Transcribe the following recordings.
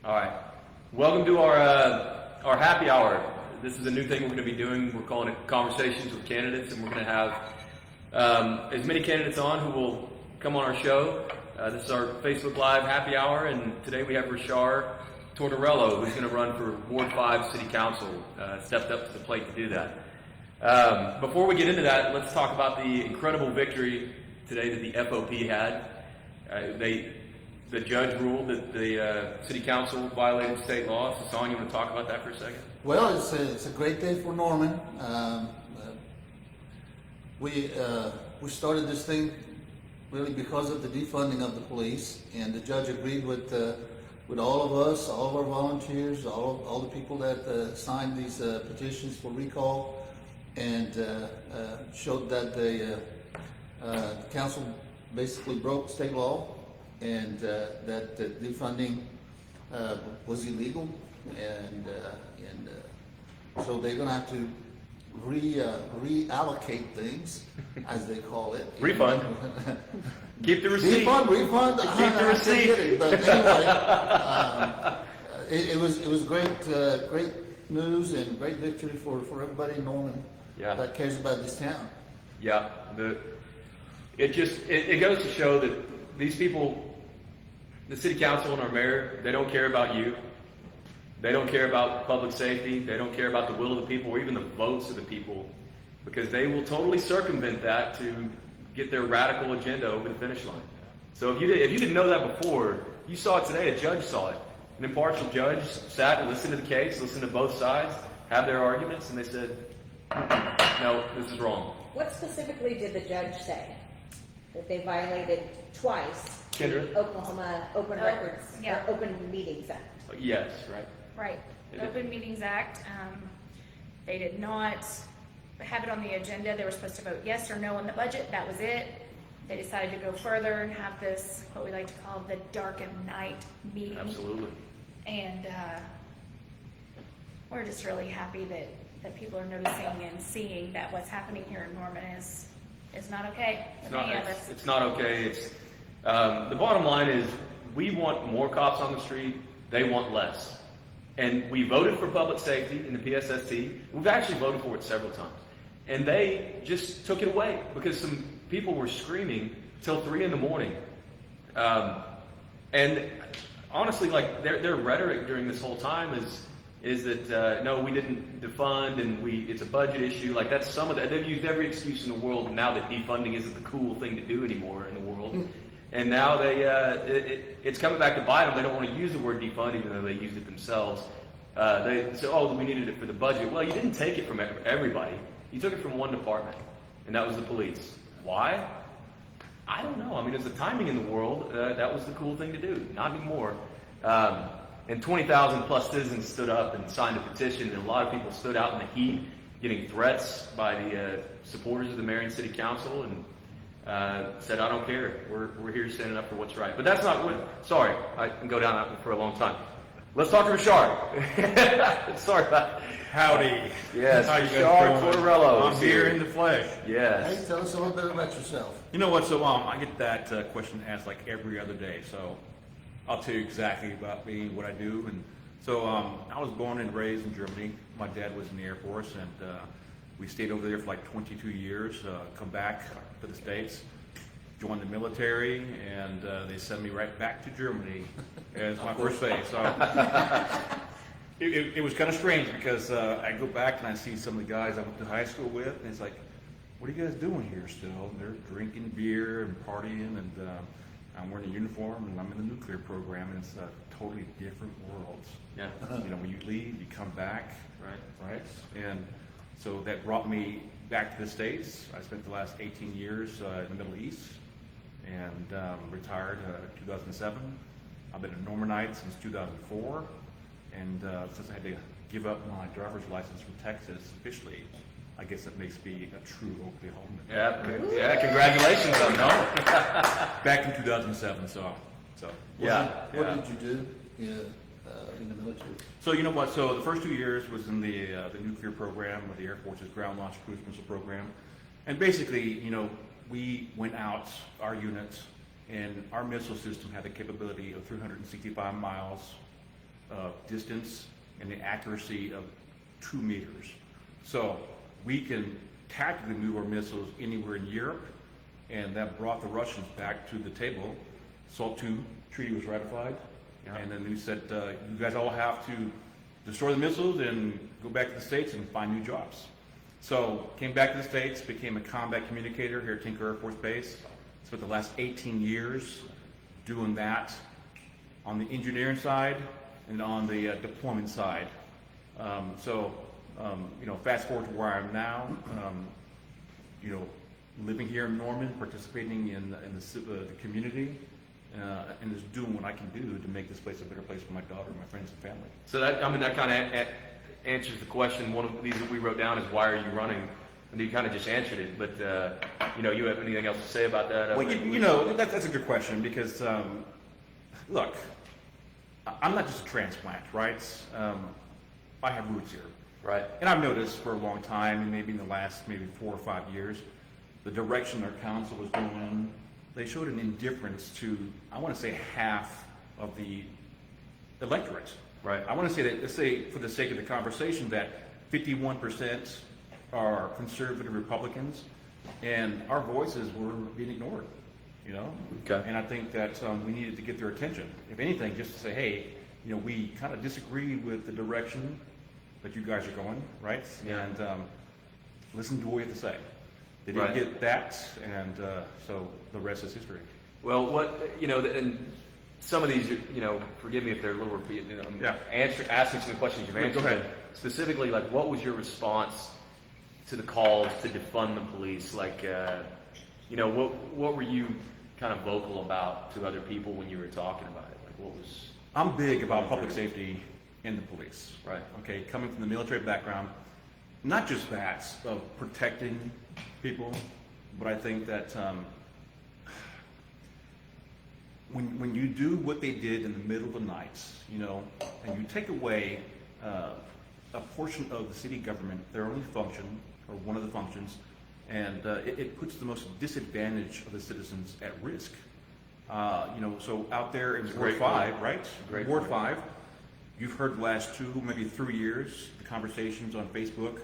All right. Welcome to our happy hour. This is a new thing we're going to be doing. We're calling it Conversations with Candidates, and we're going to have as many candidates on who will come on our show. This is our Facebook Live happy hour, and today we have Rarchar Tortorello, who's going to run for Ward 5 City Council. Stepped up to the plate to do that. Before we get into that, let's talk about the incredible victory today that the FOP had. The judge ruled that the City Council violated state law. So, Son, you want to talk about that for a second? Well, it's a great day for Norman. We started this thing really because of the defunding of the police, and the judge agreed with all of us, all of our volunteers, all the people that signed these petitions for recall, and showed that the council basically broke state law, and that the defunding was illegal, and so they're going to have to reallocate things, as they call it. Refund. Keep the receipt. Refund. Keep the receipt. But anyway, it was great news and great victory for everybody in Norman that cares about this town. Yeah. It goes to show that these people, the City Council and our mayor, they don't care about you. They don't care about public safety. They don't care about the will of the people or even the votes of the people, because they will totally circumvent that to get their radical agenda over the finish line. So if you didn't know that before, you saw it today. A judge saw it. An impartial judge sat and listened to the case, listened to both sides, had their arguments, and they said, no, this is wrong. What specifically did the judge say? That they violated twice Kendra? the Oklahoma Open Records, yeah. or Open Meetings Act. Yes, right. Right. The Open Meetings Act, they did not have it on the agenda. They were supposed to vote yes or no on the budget. That was it. They decided to go further and have this, what we like to call the dark and night meeting. Absolutely. And we're just really happy that people are noticing and seeing that what's happening here in Norman is not okay. It's not okay. The bottom line is we want more cops on the street. They want less. And we voted for public safety in the PSST. We've actually voted for it several times. And they just took it away because some people were screaming till 3 a.m. And honestly, like their rhetoric during this whole time is that no, we didn't defund, and it's a budget issue. Like that's some of that. They've used every excuse in the world now that defunding isn't the cool thing to do anymore in the world. And now it's coming back to bite them. They don't want to use the word defund, even though they used it themselves. They say, oh, we needed it for the budget. Well, you didn't take it from everybody. You took it from one department, and that was the police. Why? I don't know. I mean, there's a timing in the world. That was the cool thing to do. Not anymore. And 20,000 plus citizens stood up and signed a petition, and a lot of people stood out in the heat, getting threats by the supporters of the mayor and city council, and said, I don't care. We're here standing up for what's right. But that's not what. Sorry, I can go down that for a long time. Let's talk to Rarchar. Sorry about that. Howdy. Yes, How you Rarchar guys doing? Tortorello. I'm here in the flesh. Yes. Hey, tell us a little bit about yourself. You know what? So I get that question asked like every other day. So I'll tell you exactly about me, what I do. And so I was born and raised in Germany. My dad was in the Air Force, and we stayed over there for like 22 years. Come back to the States, joined the military, and they sent me right back to Germany as my first phase. So it was kind of strange because I go back and I see some of the guys I went to high school with, and it's like, what are you guys doing here still? And they're drinking beer and partying, and I'm wearing a uniform, and I'm in the nuclear program, and it's totally different worlds. Yeah. You know, when you leave, you come back. Right. And so that brought me back to the States. I spent the last 18 years in the Middle East, and retired in 2007. I've been a Normanite since 2004, and since I had to give up my driver's license from Texas officially, I guess it makes me a true Oklahoman. Yeah, congratulations on Back in 2007, so. What did you do in the military? So you know what? So the first 2 years was in the nuclear program of the Air Force's Ground Launch Cruise Missile Program, and basically, you know, we went out, our units, and our missile system had the capability of 365 miles distance and the accuracy of 2 meters. So we can tactically move our missiles anywhere in Europe, and that brought the Russians back to the table. SALT II treaty was ratified, and then we said, you guys all have to destroy the missiles and go back to the States and find new jobs. So came back to the States, became a combat communicator here at Tinker Air Force Base. Spent the last 18 years doing that on the engineering side and on the deployment side. Fast forward to where I am now, living here in Norman, participating in the community, and just doing what I can do to make this place a better place for my daughter, my friends, and family. So that kind of answers the question. One of these that we wrote down is, why are you running? And you kind of just answered it, but you have anything else to say about that? Well, that's a good question, because look, I'm not just a transplant, right? I have roots here. Right. And I've noticed for a long time, and maybe in the last 4 or 5 years, the direction our council was going in, they showed an indifference to, I want to say, half of the electorate. Right. I want to say that, let's say, for the sake of the conversation, that 51% are conservative Republicans, and our voices were being ignored, Okay. And I think that we needed to get their attention. If anything, just to say, hey, we kind of disagree with the direction that you guys are going, right? Yeah. And listen to what we have to say. They didn't Right. get that, and so the rest is history. Well, and some of these, forgive me if they're a little repeat, Yeah. asking some questions you've Yeah, answered. go ahead. Specifically, what was your response to the calls to defund the police? What were you kind of vocal about to other people when you were talking about it? What was? I'm big about public safety in the police. Right. Okay, coming from the military background, not just that of protecting people, but I think that when you do what they did in the middle of the night, and you take away a portion of the city government, their only function, or one of the functions, and it puts the most disadvantaged of the citizens at risk. So out there in Ward 5, right? Ward 5, you've heard the last 2, maybe 3 years, the conversations on Facebook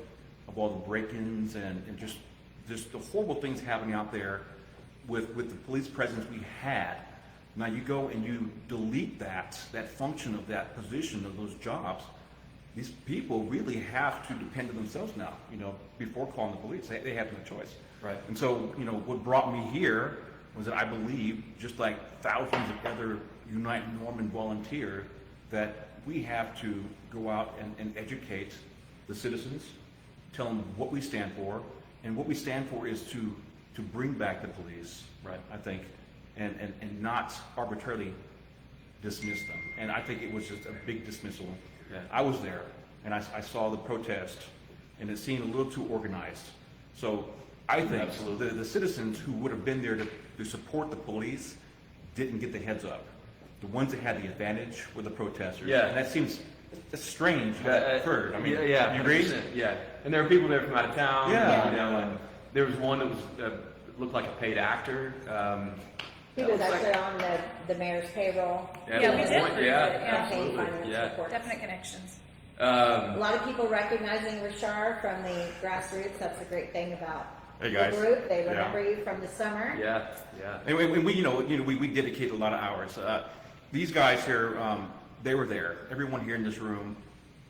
of all the break-ins and just the horrible things happening out there with the police presence we had. Now you go and you delete that function of that position of those jobs. These people really have to depend on themselves now, before calling the police. They have no choice. Right. And so, what brought me here was that I believe, just like thousands of other Unite Norman volunteers, that we have to go out and educate the citizens, tell them what we stand for, and what we stand for is to bring back the police, Right. I think, and not arbitrarily dismiss them. And I think it was just a big dismissal. Yeah. I was there, and I saw the protest, and it seemed a little too organized. So I think Absolutely. the citizens who would have been there to support the police didn't get the heads up. The ones that had the advantage were the protesters. Yeah. And that seems strange how that occurred. I mean, yeah, you agree? 100%, yeah. And there were people there from out of town. Yeah. And there was one that was looked like a paid actor. He was actually on the mayor's payroll. Yeah, we did. Yeah, Campaign absolutely. finance Yeah. reports. Definite connections. A lot of people recognizing Rarchar from the grassroots. That's the great thing about Hey, guys. the group. They Yeah. remember you from the summer. Yeah, yeah. And we dedicate a lot of hours. These guys here, they were there. Everyone here in this room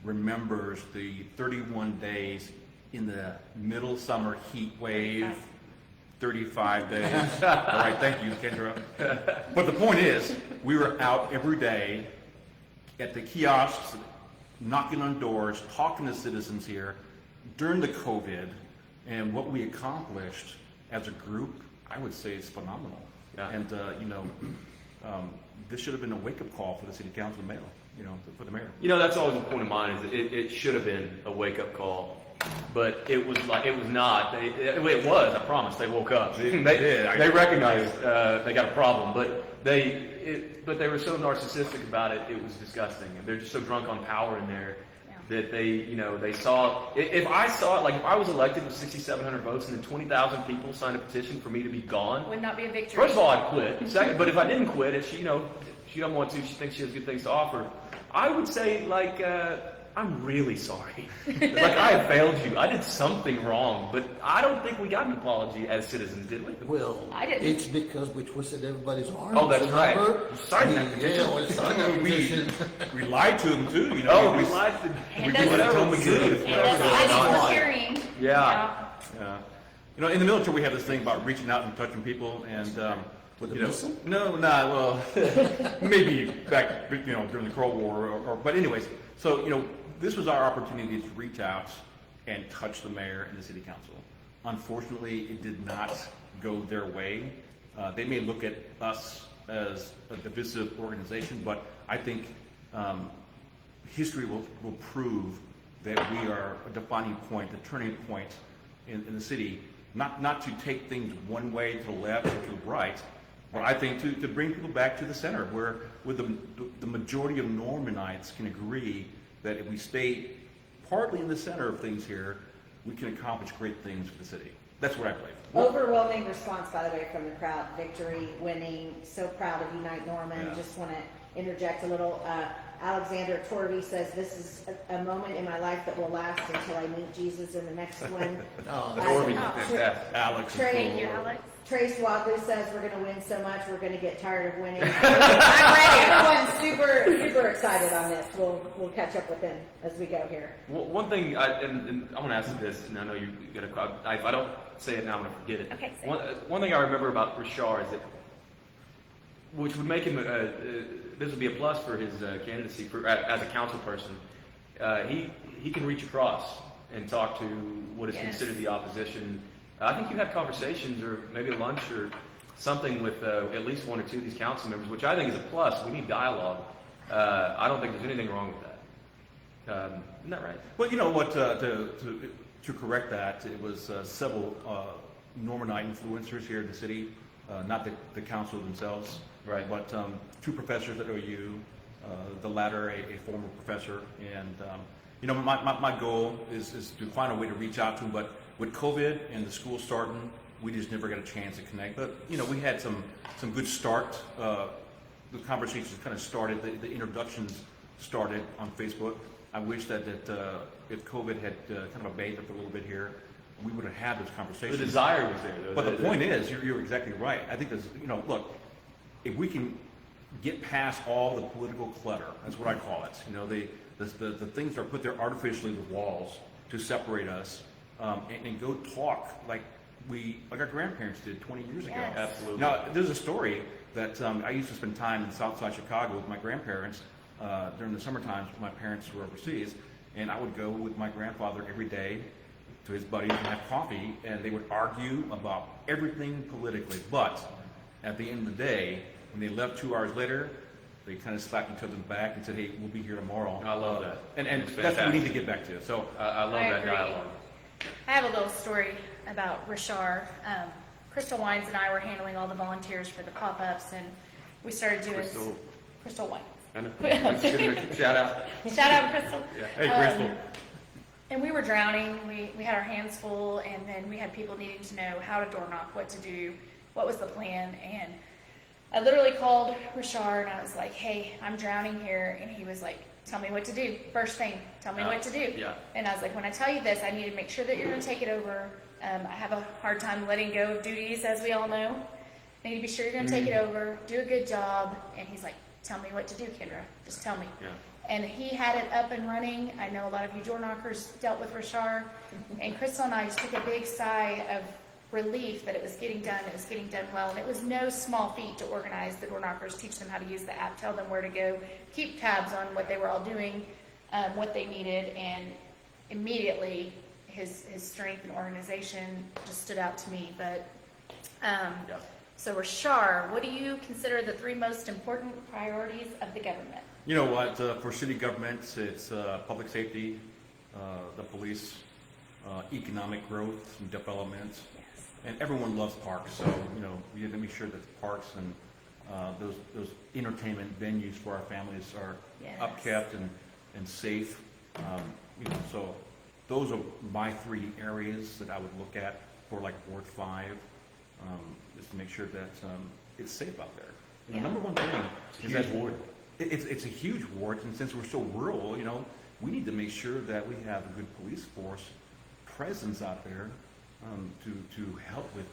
remembers the 31 days in the middle summer heat wave. 35 days. All right, thank you, Kendra. But the point is, we were out every day at the kiosks, knocking on doors, talking to citizens here during the COVID, and what we accomplished as a group, I would say, is phenomenal. Yeah. And this should have been a wake-up call for the city council and mayor, for the mayor. That's always a point of mine, is that it should have been a wake-up call. But it was not. It was. I promise. They woke up. They recognized they got a problem, but they were so narcissistic about it. It was disgusting. They're just so drunk on power in there that they saw. If I saw it, if I was elected with 6,700 votes and then 20,000 people signed a petition for me to be gone, Would not be a victory. first of all, I'd quit. Second, but if I didn't quit, if she doesn't want to, she thinks she has good things to offer. I would say, like, I'm really sorry. Like, I have failed you. I did something wrong, but I don't think we got an apology as citizens, did we? Well, I didn't. it's because we twisted everybody's arms. Oh, that's right. remember? You signed that petition. Yeah, we signed that petition. We lied to them too, you know. Oh, we lied to And did whatever what we we could. could. And that's Whatever why we we're could. hearing. Yeah. Yeah. You know, in the military, we have this thing about reaching out and touching people, and With a you know, missile? no, well, maybe back, you know, during the Cold War, but anyways, so you know, this was our opportunity to reach out and touch the mayor and the city council. Unfortunately, it did not go their way. They may look at us as a divisive organization, but I think history will prove that we are a defining point, a turning point in the city, not to take things one way to the left or to the right, but I think to bring people back to the center, where the majority of Normanites can agree that if we stay partly in the center of things here, we can accomplish great things for the city. That's what I believe. Overwhelming response, by the way, from the crowd. Victory, winning, so proud of Unite Norman. Yeah. Just want to interject a little. Alexander Torvey says, this is a moment in my life that will last until I meet Jesus in the next one. Oh, Torvey, Uh, fantastic. Alex. Trey, Thank you, Alex. Trace Wadley says we're going to win so much we're going to get tired of winning. I'm ready. Everyone's super excited on this. We'll catch up with them as we go here. One thing, and I want to ask you this, and I know you got a crowd. If I don't say it now, I'm going to forget it. Okay, say One thing I remember about Rarchar is that, which would make him, this would be a plus for his candidacy as a council person. He can reach across and talk to what is Yes. considered the opposition. I think you had conversations or maybe a lunch or something with at least one or two of these council members, which I think is a plus. We need dialogue. I don't think there's anything wrong with that. Isn't that right? Well, you know what, to correct that, it was several Normanite influencers here in the city, not the council themselves. Right. But two professors at OU, the latter a former professor, and you know, my goal is to find a way to reach out to them, but with COVID and the school starting, we just never got a chance to connect. But you know, we had some good start. The conversations kind of started, the introductions started on Facebook. I wish that if COVID had kind of abated up a little bit here, we would have had those The conversations. desire was there, though. But the point is, you're exactly right. I think there's, you know, look, if we can get past all the political clutter, that's what I call it. You know, the things that are put there artificially with walls to separate us, and go talk like our grandparents did 20 years ago. Yes. Absolutely. Now, there's a story that I used to spend time in Southside Chicago with my grandparents during the summer times when my parents were overseas, and I would go with my grandfather every day to his buddies and have coffee, and they would argue about everything politically. But at the end of the day, when they left 2 hours later, they kind of slapped each other's back and said, "Hey, we'll be here tomorrow." I love that. And It's that's what we need to fantastic. get back to. So I love I that agree. dialogue. I have a little story about Rarchar. Crystal Wines and I were handling all the volunteers for the pop-ups, and we started doing Crystal Wines. I know. Let's give her a shout out. Shout out, Crystal. hey, Crystal. And we were drowning. We had our hands full, and then we had people needing to know how to door knock, what to do, what was the plan. And I literally called Rarchar, and I was like, "Hey, I'm drowning here," and he was like, "Tell me what to do. First thing, tell me what to do." Yeah. And I was like, "When I tell you this, I need to make sure that you're going to take it over. I have a hard time letting go of duties, as we all know. I need to be sure you're going to take it over, do a good job." And he's like, "Tell me what to do, Kendra. Just tell me." Yeah. And he had it up and running. I know a lot of you door knockers dealt with Rarchar. And Crystal and I just took a big sigh of relief that it was getting done. It was getting done well. And it was no small feat to organize the door knockers, teach them how to use the app, tell them where to go, keep tabs on what they were all doing, what they needed. And immediately his strength and organization just stood out to me. But so Rarchar, what do you consider the 3 most important priorities of the government? You know what, for city governments, it's public safety, the police, economic growth and development, Yes. and everyone loves parks, so, you know, we have to make sure that the parks and those entertainment venues for our families are Yes. upkept and safe. You know, so those are my 3 areas that I would look at for like Ward 5, is to make sure that it's safe out there. And the Yeah. number one thing It's a is huge that ward. it's a huge ward, and since we're so rural, you know, we need to make sure that we have a good police force presence out there to help with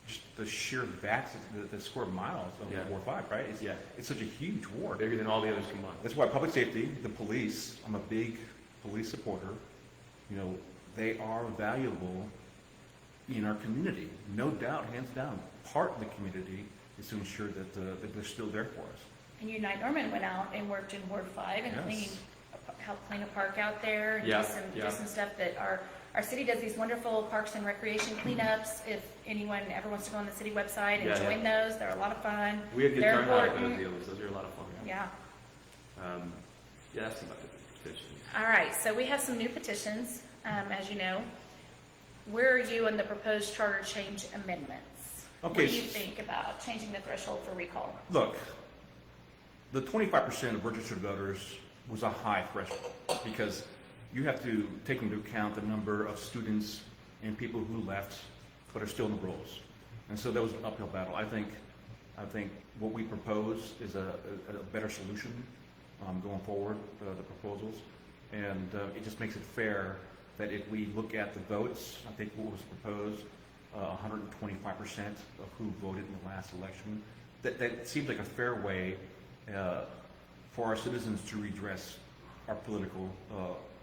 just the sheer vast, the square miles of Yeah. Ward 5, right? Yeah. It's such a huge ward. Bigger than all the others combined. That's why public safety, the police, I'm a big police supporter. You know, they are valuable in our community, no doubt, hands down. Part of the community is to ensure that that they're still there for us. And Unite Norman went out and worked in Ward 5 and Yes. helped clean a park out there and Yeah, do yeah. some stuff that our city does these wonderful parks and recreation cleanups. If anyone ever wants to go on the city website and Yeah, join those, they're a lot of fun. We had good They're turnout at important. those deals. Those are a lot of fun. Yeah. Yeah, that's about the petition. All right, so we have some new petitions, as you know. Where are you on the proposed charter change amendments? What Okay, do you think about changing the threshold for recall? Look, the 25% of registered voters was a high threshold because you have to take into account the number of students and people who left but are still in the rolls. And so that was an uphill battle. I think what we propose is a better solution going forward, the proposals. And it just makes it fair that if we look at the votes, I think what was proposed, 125% of who voted in the last election, that seems like a fair way for our citizens to redress our political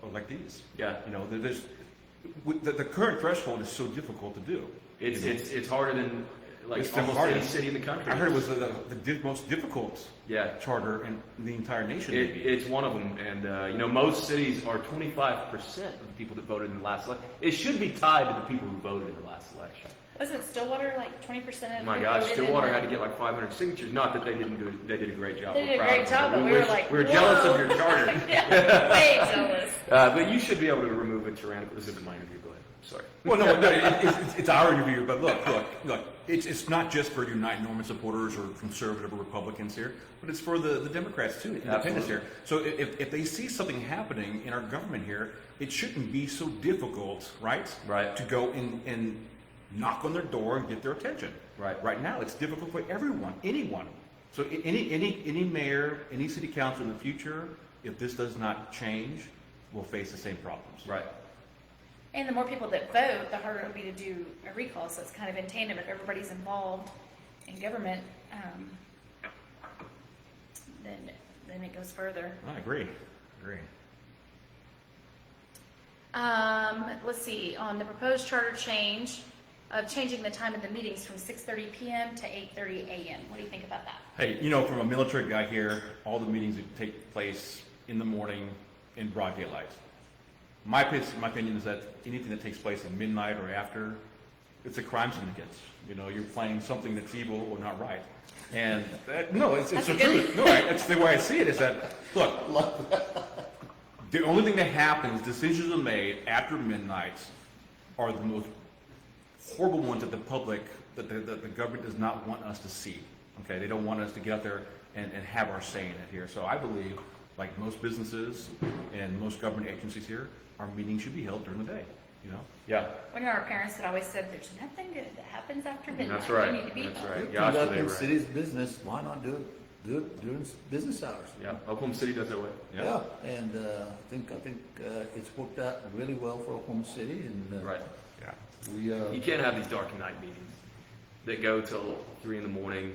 electees. Yeah. You know, the current threshold is so difficult to do. It's harder than like It's the almost hardest. any city in the country. I heard it was the most difficult Yeah. charter in the entire nation. It, maybe. it's one of them, and you know, most cities are 25% of the people that voted in the last election. It should be tied to the people who voted in the last election. Wasn't Stillwater like 20% Oh of my who gosh, voted in Stillwater the- had to get like 500 signatures. Not that they didn't do it; they did a great job. They We're did a proud great of them. job, but we were wish- like, we're jealous of whoa. your charter. Yeah, way jealous. But you should be able to remove a tyrannical. This isn't my interview. Go ahead. Sorry. Well, no, it's our interview, but look, it's not just for Unite Norman supporters or conservative or Republicans here, but it's for the Democrats too, independents Absolutely. here. So if they see something happening in our government here, it shouldn't be so difficult, right? Right. To go and knock on their door and get their attention. Right. Right now, it's difficult for everyone, anyone. So any mayor, any city council in the future, if this does not change, will face the same problems. Right. And the more people that vote, the harder it'll be to do a recall. So it's kind of in tandem. If everybody's involved in government, then it goes further. I agree. Let's see, on the proposed charter change of changing the time of the meetings from 6:30 p.m. to 8:30 a.m. What do you think about that? Hey, you know, from a military guy here, all the meetings that take place in the morning in broad daylight. My opinion is that anything that takes place at midnight or after, it's a crime syndicate. You know, you're playing something that's evil or not right. And no, it's the That's good. truth. No, that's the way I see it. Is that look? The only thing that happens, decisions are made after midnight, are the most horrible ones that the public, that the government does not want us to see. Okay, they don't want us to get out there and have our say in it here. So I believe, like most businesses and most government agencies here, our meetings should be held during the day. You know. Yeah. One of our parents that always said, "There's nothing good that happens after midnight. That's right. You need to be That's home." right. Gosh, Conducting they were right. city's business, why not do it during business hours? Yeah. Oklahoma City does that way. Yeah, and I think it's worked out really well for Oklahoma City, and Right. Yeah. we You can't have these dark night meetings that go till 3 in the morning.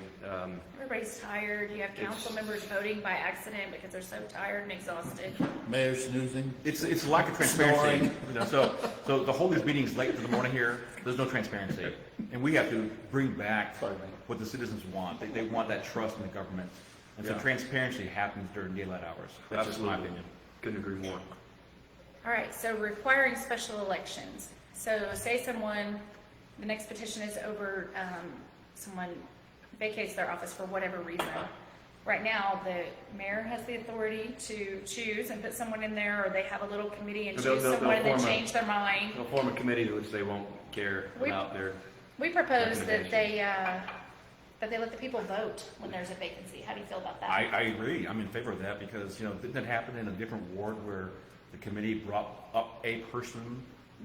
Everybody's tired. You have council members voting by accident because they're so tired and exhausted. mayor snoozing. It's a lack of transparency. Snoring. You know, so to hold these meetings late in the morning here, there's no transparency, and we have to bring back Sorry, man. what the citizens want. They want that trust in the government, and so Yeah. transparency happens during daylight hours. That's just my Absolutely. opinion. Couldn't agree more. All right, so requiring special elections. So say the next petition is over, someone vacates their office for whatever reason. Right now, the mayor has the authority to choose and put someone in there, or they have a little committee and They'll- choose they'll someone and then form a- change their mind. They'll form a committee which they won't care We- about their. We propose that Recommendation. they let the people vote when there's a vacancy. How do you feel about that? I agree. I'm in favor of that because, you know, didn't it happen in a different ward where the committee brought up a person,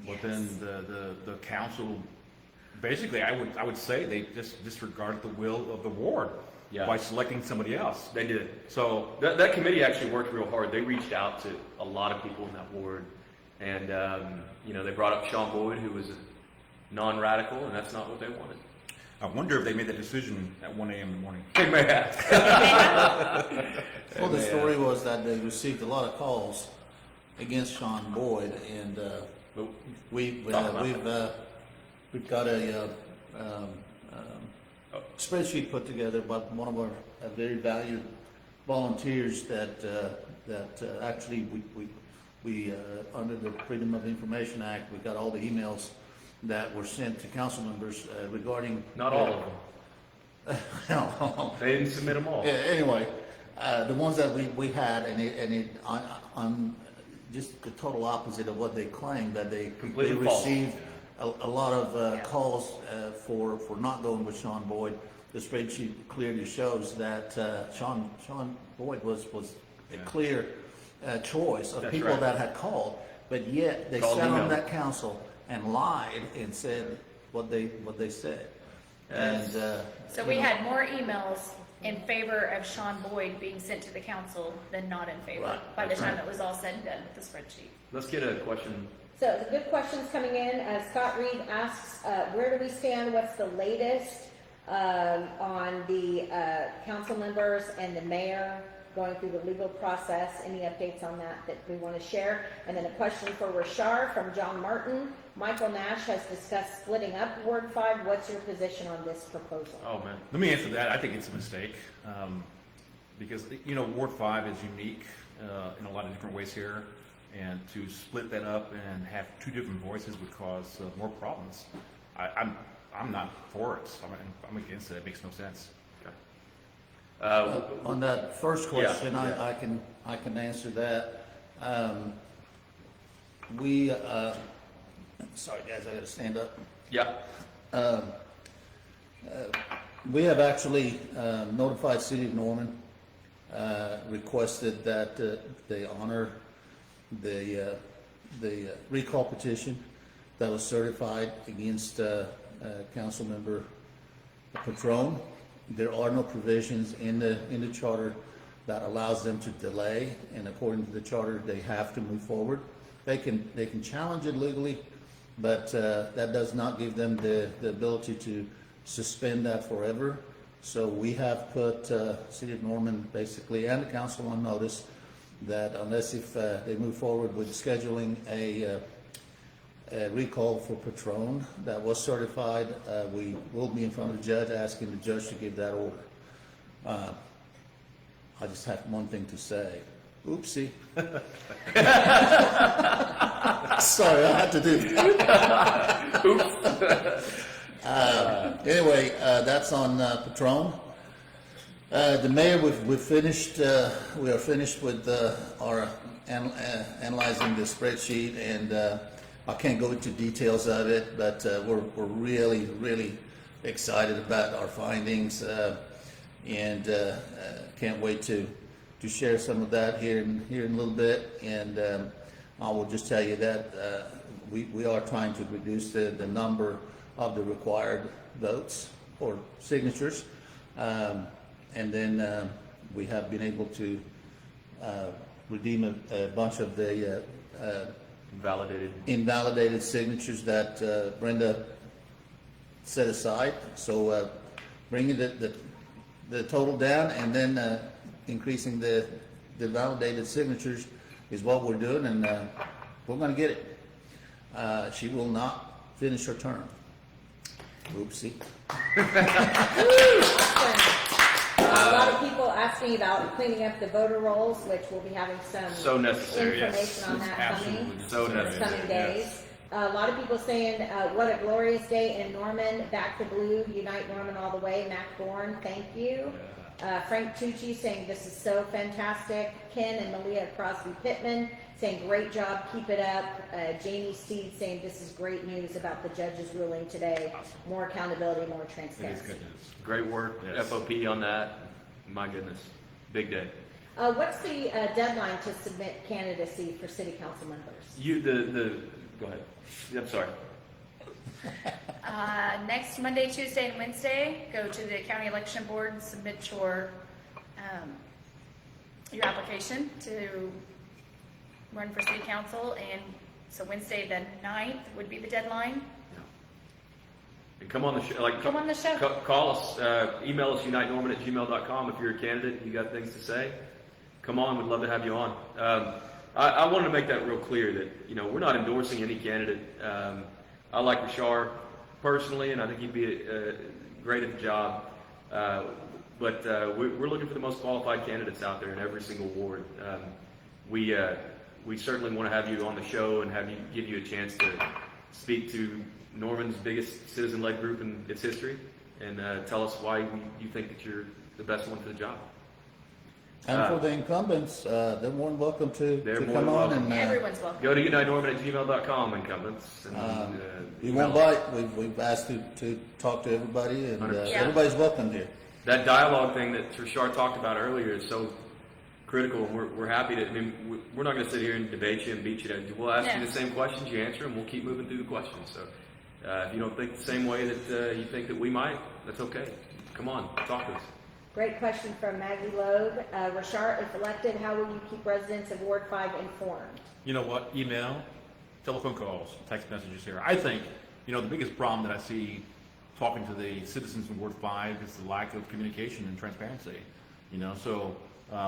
but then the council, basically, I would say they just disregarded the will of the ward. Yeah. by selecting somebody else. They did. So, That committee actually worked real hard. They reached out to a lot of people in that ward, and they brought up Sean Boyd, who was a non-radical, and that's not what they wanted. I wonder if they made that decision at 1 a.m. in the morning. They may have. Well, the story was that they received a lot of calls against Sean Boyd, and we've got a spreadsheet put together by one of our very valued volunteers that actually we under the Freedom of Information Act, we got all the emails that were sent to council members regarding. Not all of them. No. They didn't submit them all. Yeah, anyway, the ones that we had, on just the total opposite of what they claimed, that they Completely false. received a lot of calls for not going with Sean Boyd. The spreadsheet clearly shows that Sean Boyd was a clear choice of That's people right. that had called, but yet they Called sat on email. that council and lied and said what they said. And So we had more emails in favor of Sean Boyd being sent to the council than not in favor, Right. by the time it was all said and done with the spreadsheet. Let's get a question. So the good questions coming in. Scott Reed asks, where do we stand? What's the latest on the council members and the mayor going through the legal process? Any updates on that we want to share? And then a question for Rarchar from John Martin. Michael Nash has discussed splitting up Ward 5. What's your position on this proposal? Oh, man. Let me answer that. I think it's a mistake, because, Ward 5 is unique in a lot of different ways here, and to split that up and have two different voices would cause more problems. I'm not for it. I'm against it. It makes no sense. on that first question, Yeah. I can answer that. Sorry guys, I gotta stand up. Yeah. We have actually notified City of Norman, requested that they honor the recall petition that was certified against Councilmember Patron. There are no provisions in the charter that allows them to delay, and according to the charter, they have to move forward. They can challenge it legally, but that does not give them the ability to suspend that forever. So we have put City of Norman basically and the council on notice that unless if they move forward with scheduling a recall for Patron that was certified, we will be in front of the judge asking the judge to give that order. I just have one thing to say. Oopsie. Sorry, I had to do that. Anyway, that's on Patron. The mayor, we've finished. We are finished with our analyzing the spreadsheet, and I can't go into details of it, but we're really, really excited about our findings, and can't wait to share some of that here in a little bit. And I will just tell you that we are trying to reduce the number of the required votes or signatures, and then we have been able to redeem a bunch of the invalidated signatures that Brenda set aside. So bringing the total down and then increasing the validated signatures is what we're doing, and we're going to get it. She will not finish her term. Oopsie. A lot of people asking about cleaning up the voter rolls, which we'll be having some So necessary, yes. information on that Absolutely coming. So in necessary, coming yes. days. A lot of people saying, what a glorious day in Norman, back to blue, unite Norman all the way, Mac Bourne, thank you. Frank Tucci saying this is so fantastic. Ken and Malia Crosby Pittman saying great job, keep it up. Jamie Steed saying this is great news about the judge's ruling today. More accountability, more It is transparency. good news. Great work, Yes. FOP on that. My goodness, big day. What's the deadline to submit candidacy for city council members? Go ahead. I'm sorry. Next Monday, Tuesday, and Wednesday, go to the county election board and submit your application to run for city council. And so Wednesday, the 9th would be the deadline. And come on the show. Come on the show. Call us, email us, unitenorman@gmail.com if you're a candidate and you got things to say. Come on, we'd love to have you on. I wanted to make that real clear that, we're not endorsing any candidate. I like Rarchar personally, and I think he'd be great at the job. But we're looking for the most qualified candidates out there in every single ward. We certainly want to have you on the show and give you a chance to speak to Norman's biggest citizen-led group in its history, and tell us why you think that you're the best one for the job. And for the incumbents, they're more than welcome to They're more come than on welcome. and, Everyone's welcome. Go to unitenorman@gmail.com, incumbents. And, you won't bite. We've asked to talk to everybody, and 100%. everybody's welcome here. That dialogue thing that Rarchar talked about earlier is so critical, and we're happy to. We're not going to sit here and debate you and beat you down. We'll ask you the same questions, you answer them, we'll keep moving through the questions. So if you don't think the same way that you think that we might, that's okay. Come on, talk to us. Great question from Maggie Loeb. Rarchar, if elected, how will you keep residents of Ward 5 informed? You know what? Email, telephone calls, text messages here. I think, the biggest problem that I see talking to the citizens in Ward 5 is the lack of communication and transparency. So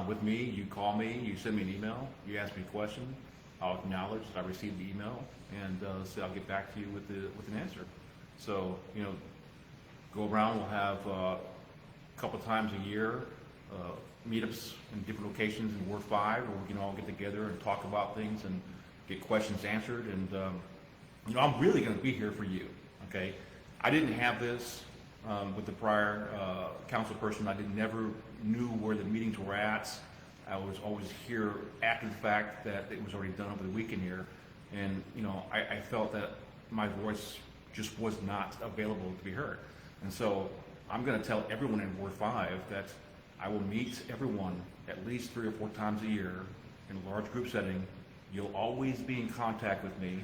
with me, you call me, you send me an email, you ask me a question, I'll acknowledge that I received the email, and say I'll get back to you with an answer. So, go around, we'll have a couple times a year, meetups in different locations in Ward 5 where we can all get together and talk about things and get questions answered. And, I'm really going to be here for you, okay? I didn't have this with the prior council person. I never knew where the meetings were at. I was always here after the fact that it was already done over the weekend here. And, I felt that my voice just was not available to be heard. And so I'm going to tell everyone in Ward 5 that I will meet everyone at least 3 or 4 times a year in a large group setting. You'll always be in contact with me.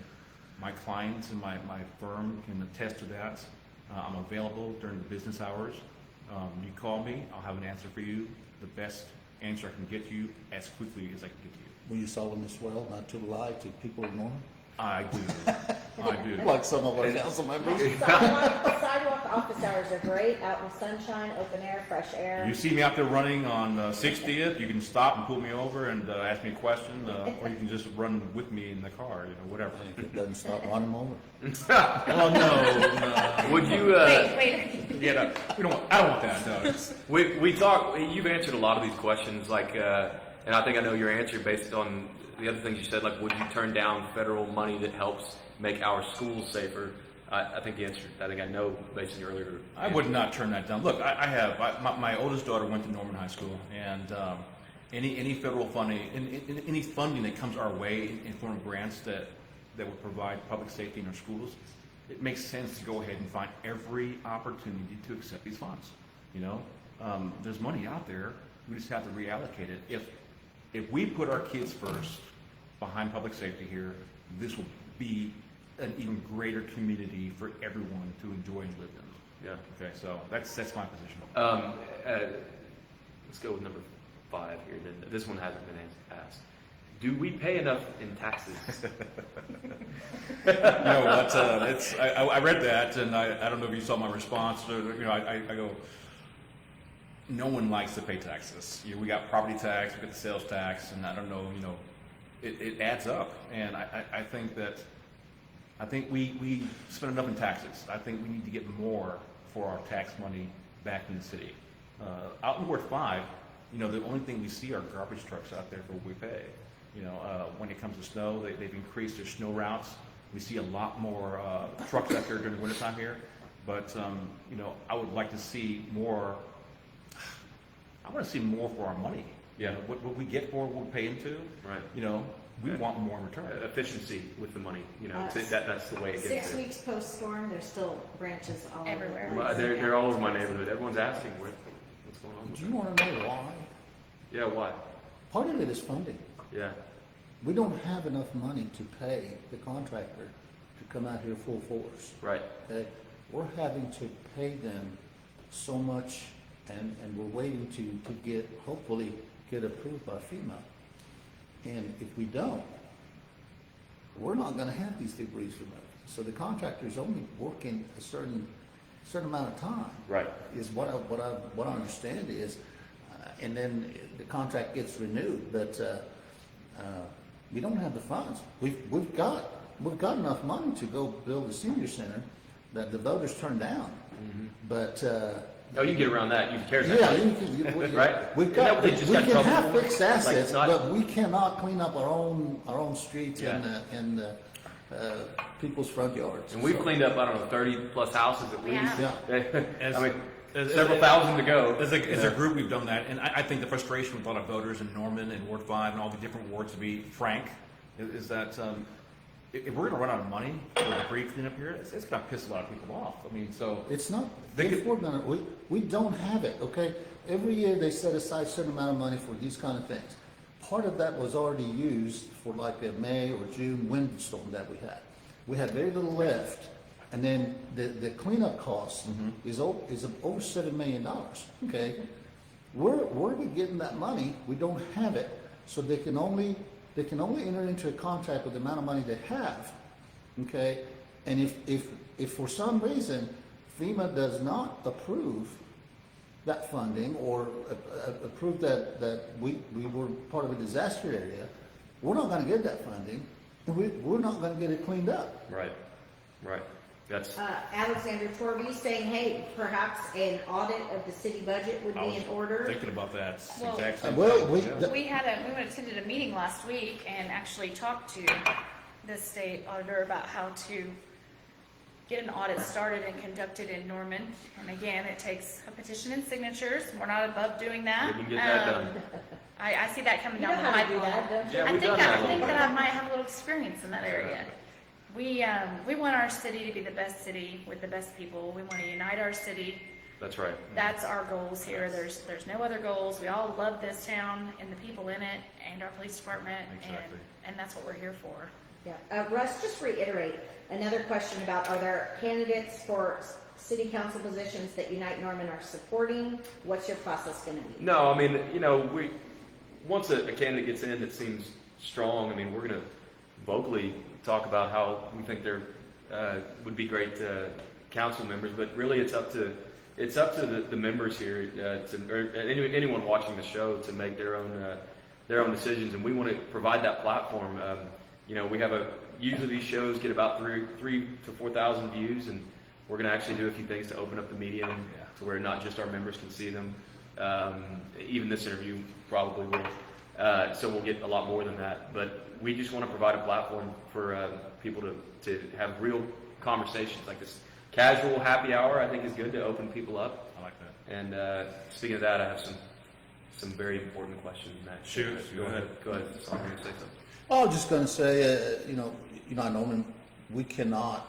My clients and my firm can attest to that. I'm available during the business hours. You call me, I'll have an answer for you, the best answer I can get you as quickly as I can get to you. Will you solemnly swear not to lie to people in Norman? I do. I do. Like some of our council members. Sidewalk office hours are great, out in the sunshine, open air, fresh air. You see me out there running on 60th, you can stop and pull me over and ask me a question, or you can just run with me in the car, whatever. It doesn't stop, run them over. Oh, no. Would you? Wait. Yeah, no, I don't want that. No. We talk. You've answered a lot of these questions, and I think I know your answer based on the other things you said. Like, would you turn down federal money that helps make our schools safer? I think the answer. I think I know based on your earlier. I would not turn that down. Look, I have my oldest daughter went to Norman High School, and any federal funding, any funding that comes our way in form of grants that would provide public safety in our schools, it makes sense to go ahead and find every opportunity to accept these funds. There's money out there. We just have to reallocate it. If we put our kids first behind public safety here, this will be an even greater community for everyone to enjoy and live in. Yeah. Okay, so that's my position. Let's go with number 5 here. Then this one hasn't been asked. Do we pay enough in taxes? You know what? I read that, and I don't know if you saw my response. I go, no one likes to pay taxes. We got property tax, we got the sales tax, and I don't know. It adds up, and I think we spend enough in taxes. I think we need to get more for our tax money back in the city. Out in Ward 5, the only thing we see are garbage trucks out there for what we pay. When it comes to snow, they've increased their snow routes. We see a lot more trucks out there during the wintertime here. But, I would like to see more. I want to see more for our money. Yeah. What we get for what we pay into. Right. We want more in return. Efficiency with the money. That's the way it gets 6 there. weeks post-storm, there's still branches all Everywhere. over. Well, they're all over my neighborhood. Everyone's asking what's going on. Do you want to know why? Yeah, why? Part of it is funding. Yeah. We don't have enough money to pay the contractor come out here full force. Right. Okay, we're having to pay them so much, and we're waiting to get, hopefully, get approved by FEMA. And if we don't, we're not gonna have these debris removed. So the contractor's only working a certain amount of time. Right. Is what I understand is, and then the contract gets renewed, but, we don't have the funds. We've got enough money to go build a senior center that the voters turned down. But, Oh, you can get around that. You can tear that. yeah, Right? We've got, They we just got can trouble. have fixed Like, assets, it's not- but we cannot clean up our own streets Yeah. and people's front yards. And we've So- cleaned up, I don't know, 30 plus houses at We least. have. As- I mean, as- several thousand to go. As a group, we've done that, and I think the frustration with a lot of voters in Norman and Ward 5 and all the different wards, to be frank, is that if we're gonna run out of money for the debris cleanup here, it's gonna piss a lot of people off. I mean, so. It's not, They if could- we're gonna, we don't have it, okay? Every year they set aside a certain amount of money for these kind of things. Part of that was already used for like a May or June windstorm that we had. We had very little left, and then the cleanup cost is over $7 million, okay? Where are we getting that money? We don't have it, so they can only enter into a contract with the amount of money they have, okay? And if for some reason FEMA does not approve that funding or approve that we were part of a disaster area, we're not gonna get that funding, and we're not gonna get it cleaned up. Right. Right. That's, Alexander Torby saying, hey, perhaps an audit of the city budget would I be was in order. Thinking about that Well- exact same Well, thing. we- Yeah. We attended a meeting last week and actually talked to the state auditor about how to get an audit started and conducted in Norman. And again, it takes a petition and signatures. We're not above doing that. We can get that done. I see that coming You know down the how to do pipeline. that, don't you? Yeah, I we've think done that, that I a think little that I bit. might have a little experience in that area. We want our city to be the best city with the best people. We want to unite our city. that's right. That's our goals here. There's no other goals. We all love this town and the people in it and our police department, Exactly. and that's what we're here for. Yeah, Russ, just reiterate, another question about, are there candidates for city council positions that Unite Norman are supporting? What's your process gonna be? No, I mean, once a candidate gets in that seems strong, I mean, we're gonna vocally talk about how we think they're, would be great, council members, but really it's up to the members here, or anyone watching the show to make their own decisions, and we want to provide that platform. We have usually these shows get about 3,000 to 4,000 views, and we're going to actually do a few things to open up the medium to where not just our members can see them. Even this interview probably will. So we'll get a lot more than that. But we just want to provide a platform for people to have real conversations like this. Casual happy hour, I think, is good to open people up. I like that. And speaking of that, I have some very important questions, Matt. Shoot, Go go ahead. ahead. Go ahead. Someone going to say something. I was just gonna say, United Norman, we cannot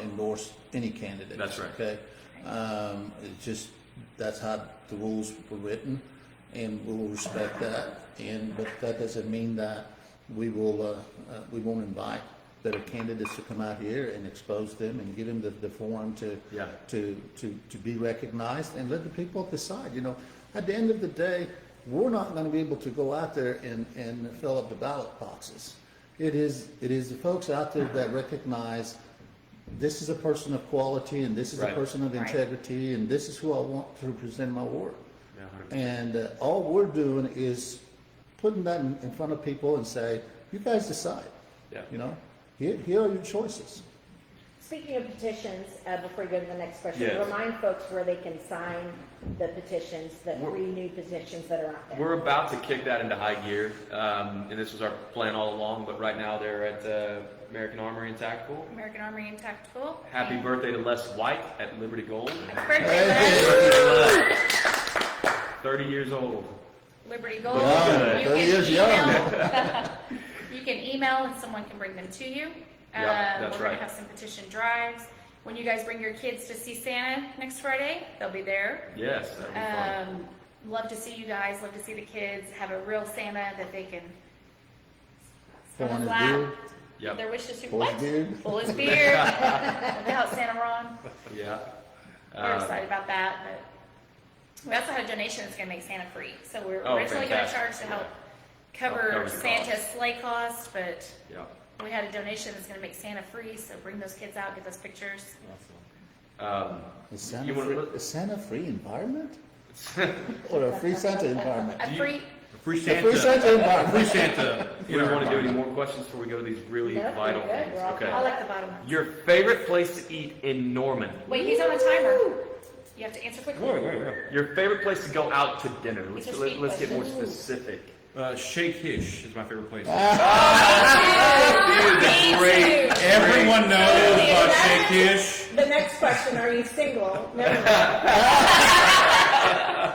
endorse any candidate. That's right. Okay? It's just, that's how the rules were written, and we will respect that. But that doesn't mean that we won't invite better candidates to come out here and expose them and give them the forum to be recognized, and let the people decide. At the end of the day, we're not going to be able to go out there and fill up the ballot boxes. It is the folks out there that recognize this is a person of quality, and this is a Right. person of Right. integrity, and this is who I want to represent my ward. Yeah, 100%. And all we're doing is putting that in front of people and say, you guys decide. Yeah. Here are your choices. Speaking of petitions, before we go to the next question, Yes. remind folks where they can sign the petitions, the We're- 3 new petitions that are out there. We're about to kick that into high gear, and this was our plan all along, but right now they're at American Armory and Tactical. American Army and Tactical. Happy And birthday to Les White at Liberty Gold. Happy birthday, Les. 30 years old. Liberty Gold. Young, You 30 can years young. email- You can email and someone can bring them to you. Yeah, that's We're right. gonna have some petition drives. When you guys bring your kids to see Santa next Friday, they'll be there. Yes, that'd be fun. Love to see you guys, love to see the kids, have a real Santa that they can Go on his slap. beard. Yep. Their wishes to Pull his what? beard. Pull his beard. Without Santa Ron. Yeah. We're excited about that, but we also had a donation that's gonna make Santa free. So we're Oh, originally gonna fantastic. charge to help Help cover cover the Santa's cost. sleigh cost, but Yeah. we had a donation that's gonna make Santa free, so bring those kids out, get those pictures. Is You wanna- Santa free environment? Or a free Santa environment? A free, Free A Santa. free Santa environment. Free Santa. You don't want to do any more questions before we go to these really No, vital we're good. things? We're all Okay. I like the bottom one. Your favorite place to eat in Norman? Wait, he's on a timer. You have to answer quickly. Your favorite place to go out to dinner? These are Let's sweet get more questions. specific. Shake Hish is my favorite place. Dude, that's great. Everyone knows Great. about Shake Hish. The next question, are you single? No.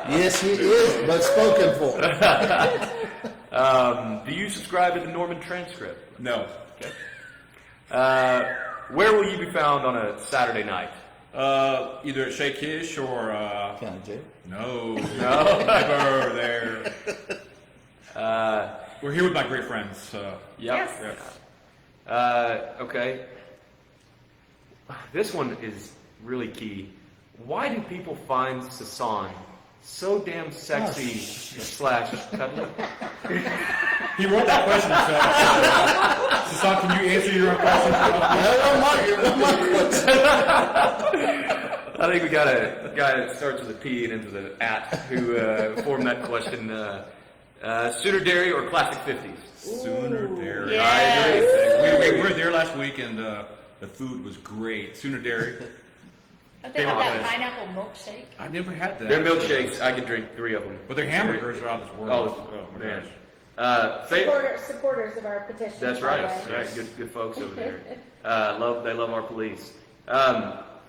Yes, he is, but spoken for. Do you subscribe to the Norman transcript? No. Okay. Where will you be found on a Saturday night? Either at Shake Hish or County jail. no, never there. Uh, We're here with my great friends. Yep. Yes. Okay. This one is really key. Why do people find Sasan so damn sexy / cuddly? He wrote that question himself. Sasan, can you answer your own question? I think we got a guy that starts with a P and ends with an at who formed that question. Sooner Dairy or Classic 50s? Sooner Dairy. Yes. We were there last week and the food was great. Sooner Dairy. Don't they have that Favorite place. pineapple milkshake? I never had that. Their milkshakes, I could drink 3 of them. But their hamburgers are out of this world. Oh, my man. gosh. Supporters of our petition. That's by right. the way. That's right. Good folks over there. They love our police.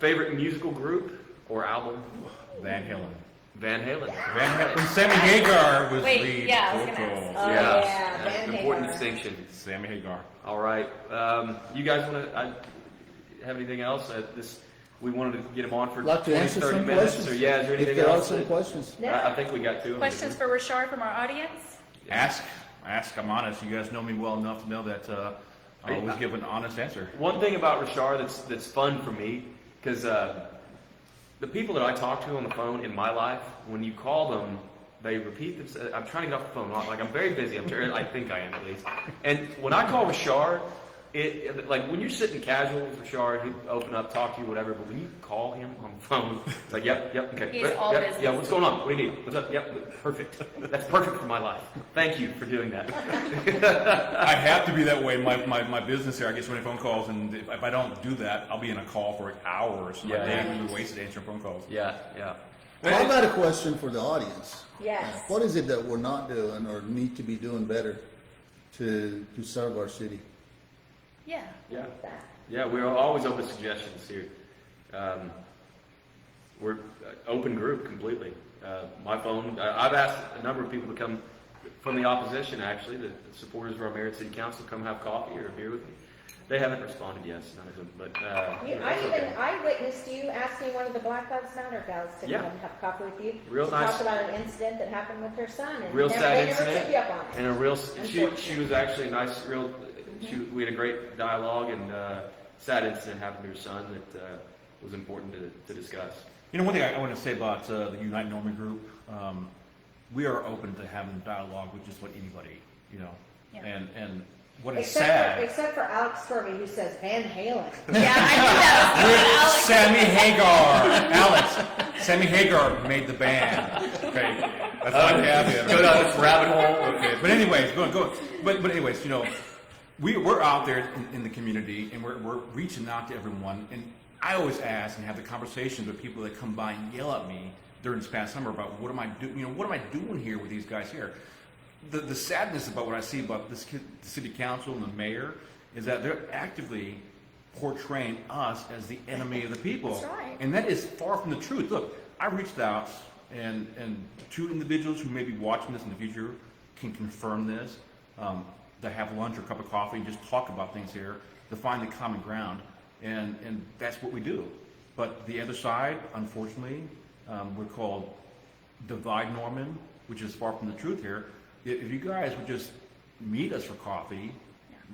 Favorite musical group or album? Van Halen. Van Halen. Van Halen. When Sammy Hagar was Wait, lead yeah, I was gonna vocal. Oh, Yeah. yeah, That's Van an important Hagar. distinction. Sammy Hagar. All right. You guys want to have anything else? We wanted to get him on for I'd like to 20, answer 30 some minutes. questions. Or is there anything If there are else? some questions. No. I think we got 2. Questions for Rarchar from our audience? Ask. I'm honest. You guys know me well enough to know that I always give an honest answer. One thing about Rarchar that's fun for me, because the people that I talk to on the phone in my life, when you call them, they repeat themselves. I'm trying to get off the phone. Like, I'm very busy. I think I am at least. And when I call Rarchar, like when you're sitting casual with Rarchar, he'd open up, talk to you, whatever. But when you call him on the phone, it's like, yep, okay. He's all yep, business. yeah, what's going on? What do you need? What's up? Yep, perfect. That's perfect for my life. Thank you for doing that. I have to be that way. My business here, I get so many phone calls, and if I don't do that, I'll be in a call for hours. My Yeah. day will be wasted answering phone calls. Yeah. Well, I've got a question for the audience. Yes. What is it that we're not doing or need to be doing better to serve our city? Yeah. Yeah. That. Yeah, we're always open to suggestions here. We're open group completely. My phone, I've asked a number of people to come from the opposition, actually, the supporters of our mayor and city council, come have coffee or a beer with me. They haven't responded, yes, none of them, but that's okay. I witnessed you asking one of the Black Lives Matter gals to Yeah. come have coffee with you. Real to nice. Talk about an incident that happened with her son. And Real never, sad they never incident. took you up on it. And a real, she was actually a nice, we had a great dialogue, and sad incident happened to her son that was important to discuss. You know, one thing I want to say about the Unite Norman group, we are open to having dialogue with just about anybody, you know. Yeah. And what is sad, Except for Alex Turvey, who says Van Halen. Yeah, I knew that was Sammy Hagar, Alex, Sammy Hagar made the band. Okay, that's not happening. Go down this rabbit hole. Okay, but anyways, go. But anyways, you know, we're out there in the community and we're reaching out to everyone. And I always ask and have the conversations with people that come by and yell at me during this past summer about what am I doing? You know, what am I doing here with these guys here? The sadness about what I see about the city council and the mayor is that they're actively portraying us as the enemy of the people. That's right. And that is far from the truth. Look, I reached out and 2 individuals who may be watching this in the future can confirm this, to have lunch or a cup of coffee and just talk about things here, to find the common ground. And that's what we do. But the other side, unfortunately, we're called Divide Norman, which is far from the truth here. If you guys would just meet us for coffee,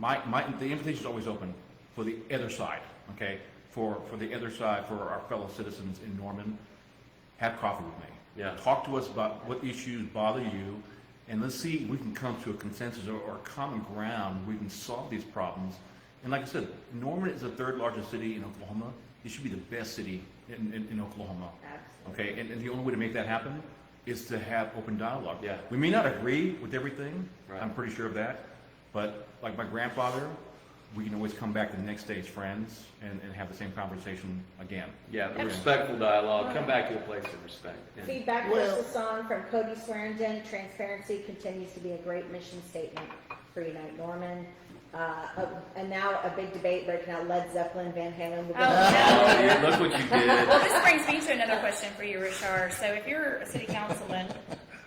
the invitation is always open for the other side, okay? For the other side, for our fellow citizens in Norman, have coffee with me. Yeah. Talk to us about what issues bother you, and let's see if we can come to a consensus or a common ground. We can solve these problems. And like I said, Norman is the third largest city in Oklahoma. It should be the best city in Oklahoma. Absolutely. Okay, and the only way to make that happen is to have open dialogue. Yeah. We may not agree with everything, Right. I'm pretty sure of that, but like my grandfather, we can always come back the next day as friends and have the same conversation again. Yeah, the respectful dialogue, come back to a place of respect. And- Feedback Well- was the song from Cody Swearingen. Transparency continues to be a great mission statement for Unite Norman. And now a big debate breaking out Led Zeppelin, Van Halen. Oh, no. Yeah, look what you did. Well, this brings me to another question for you, Rarchar. So if you're a city councilman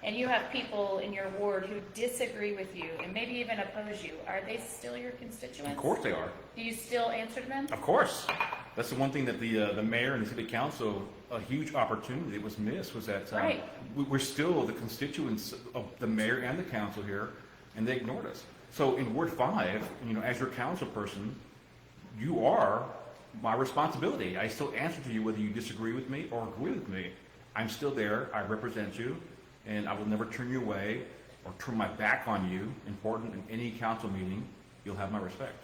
and you have people in your ward who disagree with you and maybe even oppose you, are they still your constituents? Of course they are. Do you still answer to them? Of course. That's the one thing that the mayor and the city council, a huge opportunity that was missed was that Right. we're still the constituents of the mayor and the council here, and they ignored us. So in Ward 5, as your council person, you are my responsibility. I still answer to you whether you disagree with me or agree with me. I'm still there. I represent you, and I will never turn you away or turn my back on you. Important in any council meeting, you'll have my respect.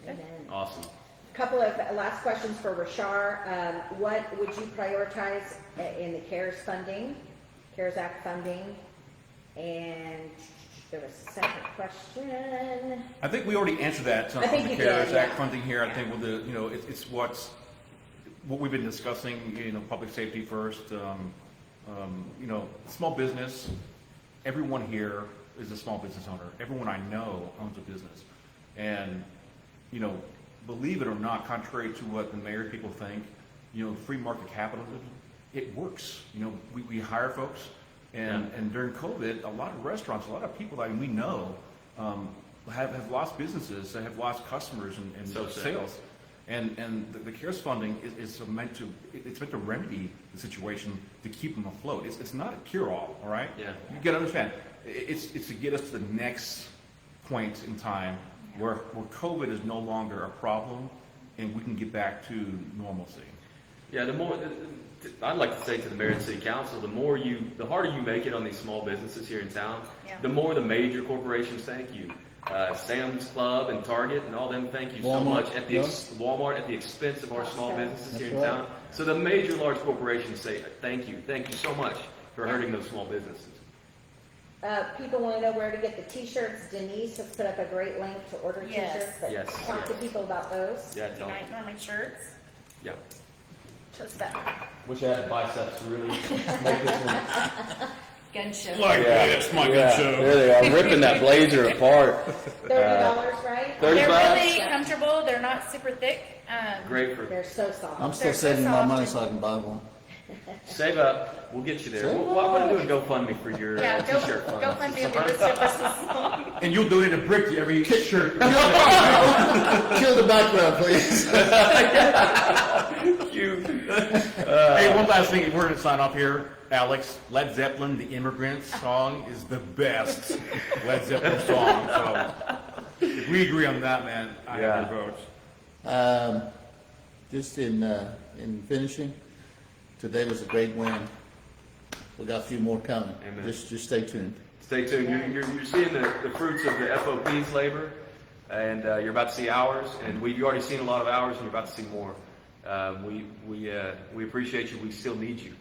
And then Awesome. couple of last questions for Rarchar. What would you prioritize in the CARES funding, CARES Act funding? And there was a second question. I think we already answered that. I think on the you did, CARES Act yeah. funding here. I think with it's what we've been discussing. Public safety first. Small business. Everyone here is a small business owner. Everyone I know owns a business, and believe it or not, contrary to what the mayor people think, free market capitalism, it works. We hire folks. And during COVID, a lot of restaurants, a lot of people that we know have lost businesses, they have lost customers and So sad. sales. And the CARES funding is meant to remedy the situation to keep them afloat. It's not a cure-all, all right? Yeah. You got to understand, it's to get us to the next point in time where COVID is no longer a problem and we can get back to normalcy. Yeah, I'd like to say to the mayor and city council, the harder you make it on these small businesses here in town, Yeah. the more the major corporations thank you. Sam's Club and Target and all them thank you so Walmart, much at yeah. Walmart at the expense of our small businesses here in That's right. town. So the major large corporations say thank you so much for hurting those small businesses. People want to know where to get the t-shirts. Denise has put up a great link to order Yes. t-shirts, but Yes. talk to people about those. Yeah, tell 'em. Unite Norman shirts. Yeah. Just that Wish I had biceps to really make this one. gun show. This, my There they are, ripping that blazer apart. $30, right? $30. They're $35? really comfortable. They're not super thick. Great for They're so soft. I'm still They're so saving my soft money and- so I can buy one. save up. We'll get you there. Save I'm going to do a GoFundMe for your Yeah, t-shirt fund. go fund me with this song. And you'll donate a brick to every shirt. Kill the background, please. Hey, one last thing, we're going to sign off here. Alex, Led Zeppelin, The Immigrants song is the best Led Zeppelin song. So if we agree on that, man, I have your votes. Just in finishing, today was a great win. We got a few more coming. Amen. Just stay tuned. Stay tuned. You're seeing the fruits of the FOP's labor, and you're about to see ours, and we've already seen a lot of ours, and you're about to see more. We appreciate you. We still need you.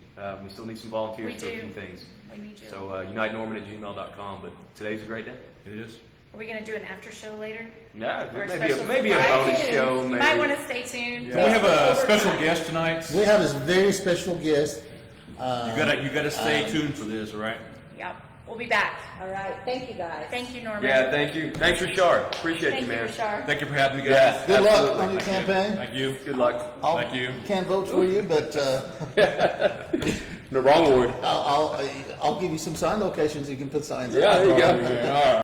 We still need some volunteers We to do a do. few things. We need you. So unitenorman@gmail.com. But today's a great day. It is. Are we gonna do an after show later? Yeah, Or a maybe special a surprise? bonus show. You Maybe. might want to stay tuned. We have a special guest tonight. We have this very special guest. You gotta stay tuned for this, all right? Yep. We'll be back. All right. Thank you, guys. Thank you, Norman. Yeah, thank you. Thanks, Richard. Appreciate Thank you, you, man. Rashar. Thank you for having me, guys. Yeah. Good luck Absolutely. on your campaign. Thank you. Good luck. Thank you. Can't vote for you, but The wrong word. I'll give you some sign locations. You can put signs. Yeah, there you up. go. All right.